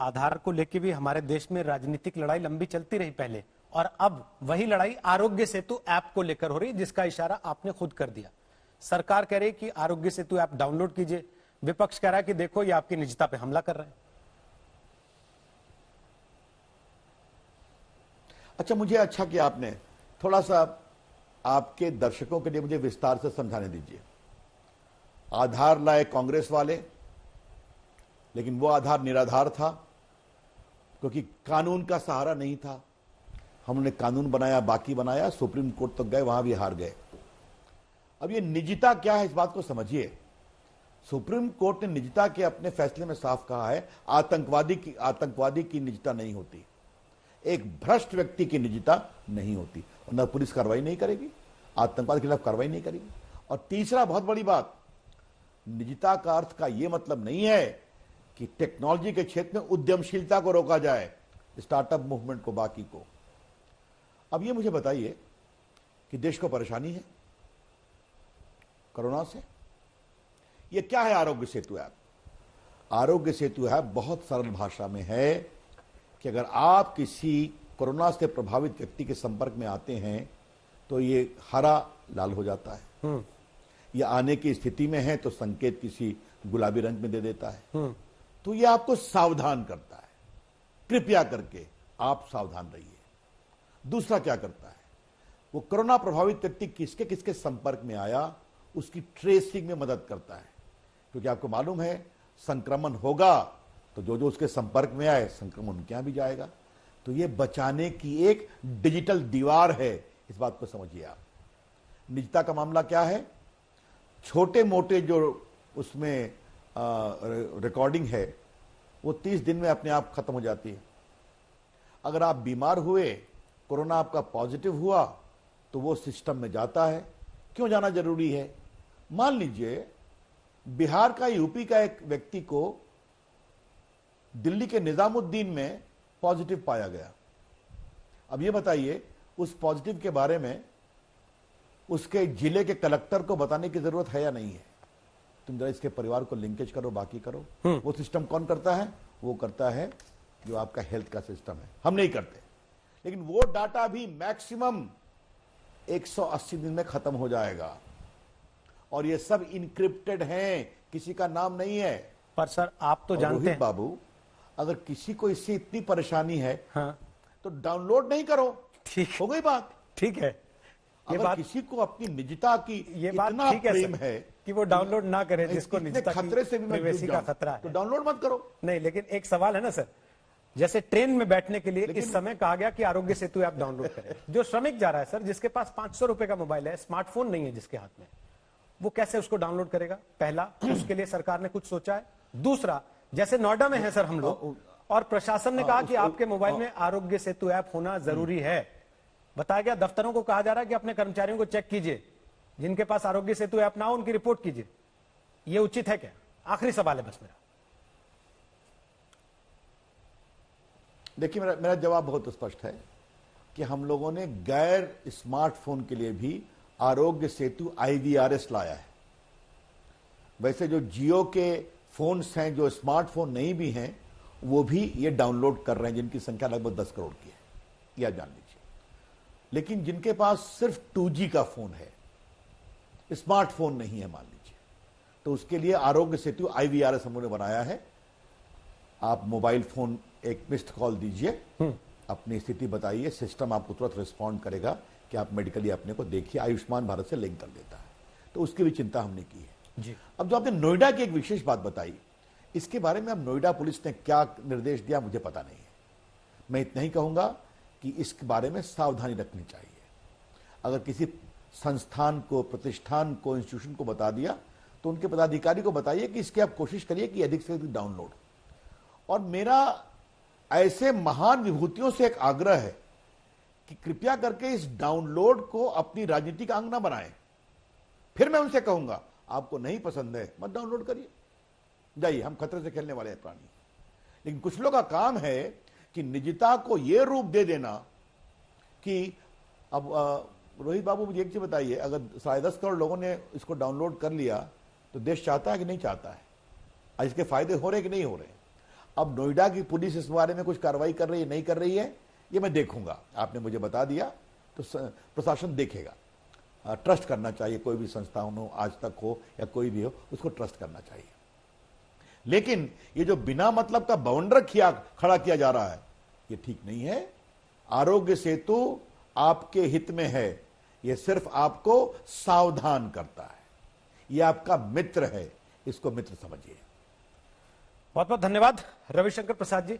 आधार को लेकर भी हमारे देश में राजनीतिक लड़ाई लंबी चलती रही पहले, और अब वही लड़ाई आरोग्य सेतु ऐप को लेकर हो रही, जिसका इशारा आपने खुद कर दिया। सरकार कह रही कि आरोग्य सेतु ऐप डाउनलोड कीजिए, विपक्ष कह रहा है कि देखो ये आपकी निजता पे हमला कर रहे हैं। अच्छा, मुझे अच्छा किया आपने, थोड़ा सा आपके दर्शकों के लिए मुझे विस्तार से समझाने दीजिए। आधार लाए कांग्रेस वाले, लेकिन वो आधार निराधार था क्योंकि कानून का सहारा नहीं था। हमने कानून बनाया, बाकी बनाया, सुप्रीम कोर्ट तक गए, वहां भी हार गए। अब ये निजता क्या है, इस बात को समझिए। सुप्रीम कोर्ट ने निजता के अपने फैसले में साफ कहा है, आतंकवादी की निजता नहीं होती, एक भ्रष्ट व्यक्ति की निजता नहीं होती, और न पुलिस कार्रवाई नहीं करेगी, आतंकवाद के खिलाफ कार्रवाई नहीं करेगी। और तीसरा बहुत बड़ी बात, निजता का अर्थ का यह मतलब नहीं है कि टेक्नोलॉजी के क्षेत्र में उद्यमशीलता को रोका जाए, स्टार्टअप मूवमेंट को, बाकी को। अब ये मुझे बताइए कि देश को परेशानी है कोरोना से, ये क्या है आरोग्य सेतु ऐप? आरोग्य सेतु ऐप बहुत सरल भाषा में है कि अगर आप किसी कोरोना से प्रभावित व्यक्ति के संपर्क में आते हैं तो ये हरा लाल हो जाता है, ये आने की स्थिति में है तो संकेत किसी गुलाबी रंग में दे देता है, तो ये आपको सावधान करता है, कृपया करके आप सावधान रहिए। दूसरा क्या करता है, वो कोरोना प्रभावित व्यक्ति किसके किसके संपर्क में आया उसकी ट्रेसिंग में मदद करता है, क्योंकि आपको मालूम है संक्रमण होगा तो जो जो उसके संपर्क में आए संक्रमण उनके यहां भी जाएगा, तो ये बचाने की एक डिजिटल दीवार है, इस बात को समझिए आप। निजता का मामला क्या है, छोटे मोटे जो उसमें रिकॉर्डिंग है वो 30 दिन में अपने आप खत्म हो जाती है। अगर आप बीमार हुए, कोरोना आपका पॉजिटिव हुआ, तो वो सिस्टम में जाता है। क्यों जाना जरूरी है? मान लीजिए बिहार का, यूपी का एक व्यक्ति को दिल्ली के निजामुद्दीन में पॉजिटिव पाया गया। अब ये बताइए उस पॉजिटिव के बारे में उसके जिले के कलेक्टर को बताने की जरूरत है या नहीं है? तुम जरा इसके परिवार को लिंकेज करो, बाकी करो। वो सिस्टम कौन करता है? वो करता है जो आपका हेल्थ का सिस्टम है, हम नहीं करते। लेकिन वो डाटा भी मैक्सिमम 180 दिन में खत्म हो जाएगा, और ये सब इनक्रिप्टेड हैं, किसी का नाम नहीं है। पर सर आप तो जानते हैं बाबू, अगर किसी को इससे इतनी परेशानी है, हाँ, तो डाउनलोड नहीं करो, ठीक हो गई बात। ठीक है, ये अगर बात, किसी को अपनी निजता की ये बात इतना ठीक प्रेम है कि वो डाउनलोड ना करे, जिसको निजता खतरे से भी मैं प्राइवेसी का खतरा है, तो डाउनलोड मत करो। नहीं, लेकिन एक सवाल है ना सर, जैसे ट्रेन में बैठने के लिए इस समय कहा गया कि आरोग्य सेतु ऐप डाउनलोड करें। जो श्रमिक जा रहा है सर, जिसके पास 500 रुपए का मोबाइल है, स्मार्टफोन नहीं है जिसके हाथ में, वो कैसे उसको डाउनलोड करेगा? पहला, उसके लिए सरकार ने कुछ सोचा है? दूसरा, जैसे नोएडा में है सर हम लोग, और प्रशासन ने कहा कि आपके मोबाइल में आरोग्य सेतु ऐप होना जरूरी है। बताया गया, दफ्तरों को कहा जा रहा है कि अपने कर्मचारियों को चेक कीजिए, जिनके पास आरोग्य सेतु ऐप ना हो उनकी रिपोर्ट कीजिए। ये उचित है क्या? आखिरी सवाल है बस मेरा। देखिए, मेरा जवाब बहुत स्पष्ट है कि हम लोगों ने गैर स्मार्टफोन के लिए भी आरोग्य सेतु IVRS लाया है। वैसे जो जियो के फोन्स हैं, जो स्मार्टफोन नहीं भी हैं, वो भी ये डाउनलोड कर रहे हैं, जिनकी संख्या लगभग 10 करोड़ की है, यह जान लीजिए। लेकिन जिनके पास सिर्फ 2G का फोन है, स्मार्टफोन नहीं है मान लीजिए, तो उसके लिए आरोग्य सेतु IVRS हम लोगों ने बनाया है। आप मोबाइल फोन एक मिस्ड कॉल दीजिए, अपनी स्थिति बताइए, सिस्टम आपको तुरंत रिस्पॉन्ड करेगा कि आप मेडिकली अपने को देखिए, आयुष्मान भारत से लिंक कर देता है, तो उसकी भी चिंता हमने की है जी। अब जो आपने नोएडा की एक विशेष बात बताई, इसके बारे में अब नोएडा पुलिस ने क्या निर्देश दिया मुझे पता नहीं है। मैं इतना ही कहूंगा कि इसके बारे में सावधानी रखनी चाहिए। अगर किसी संस्थान को, प्रतिष्ठान को, इंस्टीट्यूशन को बता दिया, तो उनके पदाधिकारी को बताइए कि इसकी आप कोशिश करिए कि अधिक से अधिक डाउनलोड। और मेरा ऐसे महान विभूतियों से एक आग्रह है कि कृपया करके इस डाउनलोड को अपनी राजनीतिक अंग न बनाएं। फिर मैं उनसे कहूंगा, आपको नहीं पसंद है मत डाउनलोड करिए, जाइए, हम खतरे से खेलने वाले हैं प्राणी। लेकिन कुछ लोगों का काम है कि निजता को यह रूप दे देना कि अब रोहित बाबू मुझे एक चीज बताइए, अगर 10.5 करोड़ लोगों ने इसको डाउनलोड कर लिया तो देश चाहता है कि नहीं चाहता है? इसके फायदे हो रहे कि नहीं हो रहे? अब नोएडा की पुलिस इस बारे में कुछ कार्रवाई कर रही है, नहीं कर रही है, ये मैं देखूंगा। आपने मुझे बता दिया तो प्रशासन देखेगा। ट्रस्ट करना चाहिए, कोई भी संस्था हो, आज तक हो या कोई भी हो, उसको ट्रस्ट करना चाहिए। लेकिन ये जो बिना मतलब का बाउंड्री खड़ा किया जा रहा है, ये ठीक नहीं है। आरोग्य सेतु आपके हित में है, ये सिर्फ आपको सावधान करता है, ये आपका मित्र है, इसको मित्र समझिए। बहुत बहुत धन्यवाद रविशंकर प्रसाद जी।